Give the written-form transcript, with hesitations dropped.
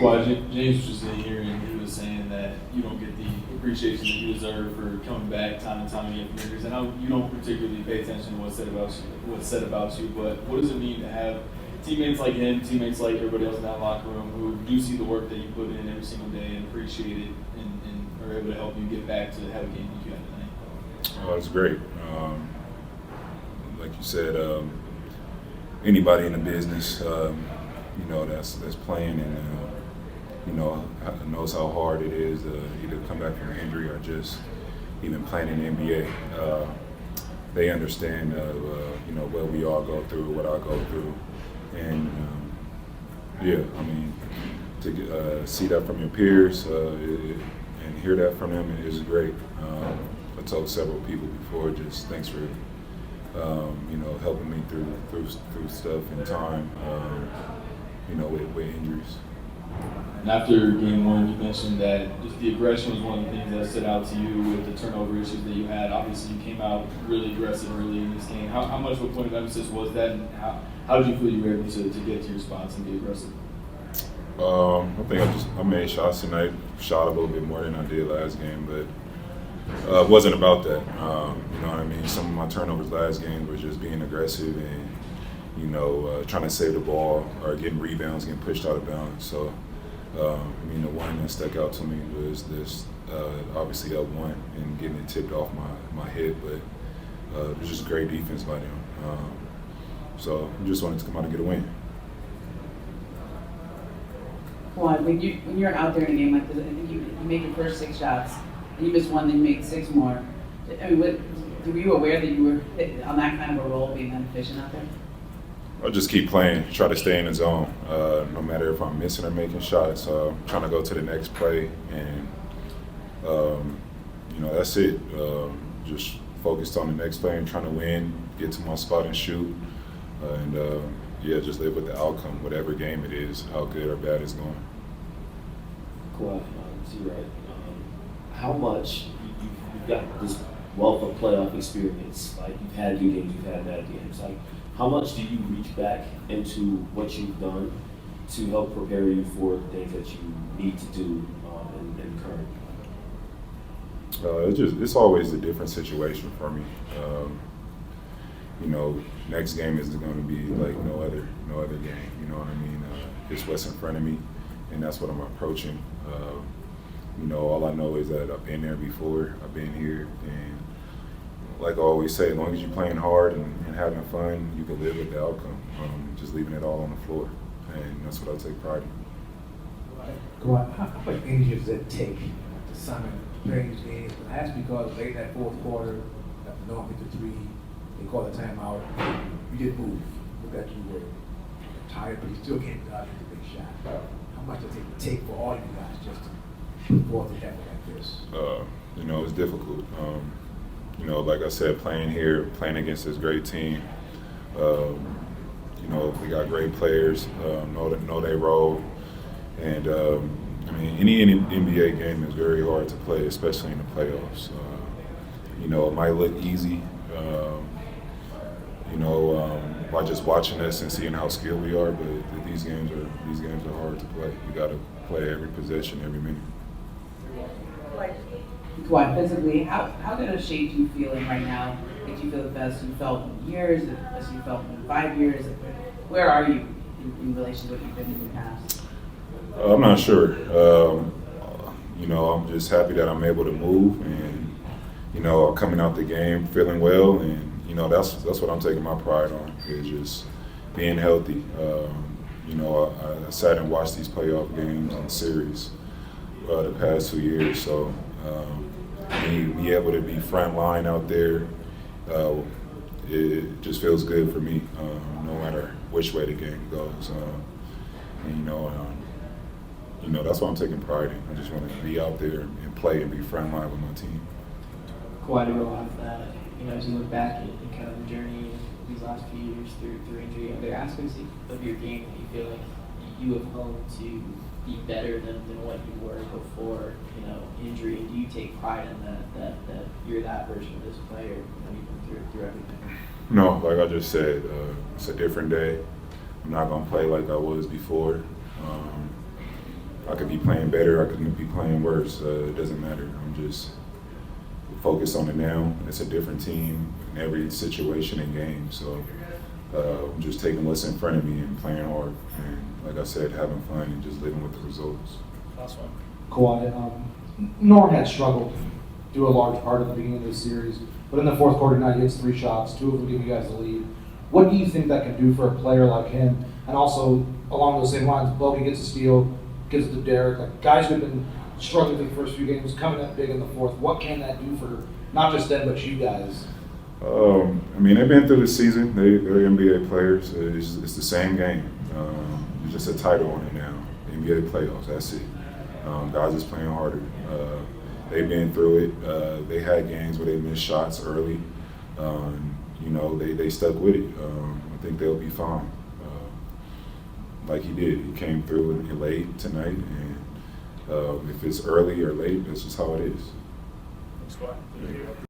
Kawhi, James was just in here and he was saying that you don't get the appreciation that you deserve for coming back time and time again from injuries. I know you don't particularly pay attention to what's said about you, but what does it mean to have teammates like him, teammates like everybody else in that locker room who do see the work that you put in every single day and appreciate it and are able to help you get back to have a game that you had tonight? Oh, it's great. Like you said, anybody in the business, that's playing and knows how hard it is to either come back from an injury or just even playing in the NBA. They understand, what we all go through, what I go through, and to see that from your peers and hear that from them is great. I told several people before, just thanks for helping me through stuff in time, with injuries. And after game one, you mentioned that just the aggression was one of the things that stood out to you with the turnover issues that you had. Obviously, you came out really aggressive early in this game. How much of a point of emphasis was that, and how did you feel you were able to get to your spots and be aggressive? I think I made shots tonight, shot a little bit more than I did last game, but it wasn't about that. You know what I mean? Some of my turnovers last game was just being aggressive and, trying to save the ball or getting rebounds, getting pushed out of bounds. So, the one that stuck out to me was this, obviously up one and getting it tipped off my head, but it was just great defense by them. So I just wanted to come out and get a win. Well, when you're out there in a game like this, I think you make your first 6 shots, and you miss one, then you make 6 more. I mean, were you aware that you were on that kind of a roll, being that efficient out there? I'll just keep playing, try to stay in the zone, no matter if I'm missing or making shots. Trying to go to the next play, and that's it. Just focused on the next play and trying to win, get to my spot and shoot, and just live with the outcome, whatever game it is, how good or bad it's going. Kawhi, you're right. How much you've got this wealth of playoff experience? Like, you've had good games, you've had bad games. Like, how much do you reach back into what you've done to help prepare you for things that you need to do in current? It's always a different situation for me. Next game is going to be like no other game. You know what I mean? It's what's in front of me, and that's what I'm approaching. All I know is that I've been there before. I've been here, and like I always say, as long as you're playing hard and having fun, you can live with the outcome. Just leaving it all on the floor, and that's what I take pride in. Kawhi, how much energy does that take to summon playing these games? And I ask because late in that fourth quarter, after North hit the 3, they called a timeout. You didn't move. Look like you were tired, but you still can't dodge the big shot. How much does it take for all you guys just to put forth an effort like this? It's difficult. Like I said, playing here, playing against this great team, we got great players, know their role, and any NBA game is very hard to play, especially in the playoffs. It might look easy, by just watching us and seeing how skilled we are, but these games are hard to play. You got to play every possession, every minute. Kawhi, physically, how good a shape do you feel in right now? Did you feel the best you felt in years, the best you felt in 5 years? Where are you in relation to what you've been in the past? I'm not sure. I'm just happy that I'm able to move, and coming out the game feeling well, and that's what I'm taking my pride on, is just being healthy. I sat and watched these playoff games and series the past 2 years, so be able to be front line out there, it just feels good for me, no matter which way the game goes. That's what I'm taking pride in. I just want to be out there and play and be front line with my team. Quite a lot of that. As you look back at kind of the journey these last few years through injury, are there aspects of your game that you feel like you have honed to be better than what you were before, injury? And do you take pride in that you're that version of this player, even through everything? No, like I just said, it's a different day. I'm not gonna play like I was before. I could be playing better, I could be playing worse. It doesn't matter. I'm just focused on it now. It's a different team in every situation and game. So I'm just taking what's in front of me and playing hard. And like I said, having fun and just living with the results. Last one. Kawhi, Norm had struggled through a large part of the beginning of the series, but in the fourth quarter now he hits 3 shots, 2 of them give you guys the lead. What do you think that can do for a player like him? And also, along those same lines, Bogey gets a steal, gives it to Derek. Like guys who've been struggling through the first few games, coming up big in the fourth. What can that do for not just them, but you guys? I mean, they've been through the season. They're NBA players. It's the same game. It's just a title on it now. NBA playoffs, that's it. Guys is playing harder. They've been through it. They had games where they missed shots early. You know, they stuck with it. I think they'll be fine. Like he did. He came through and late tonight. And if it's early or late, that's just how it is. Thanks, Kawhi.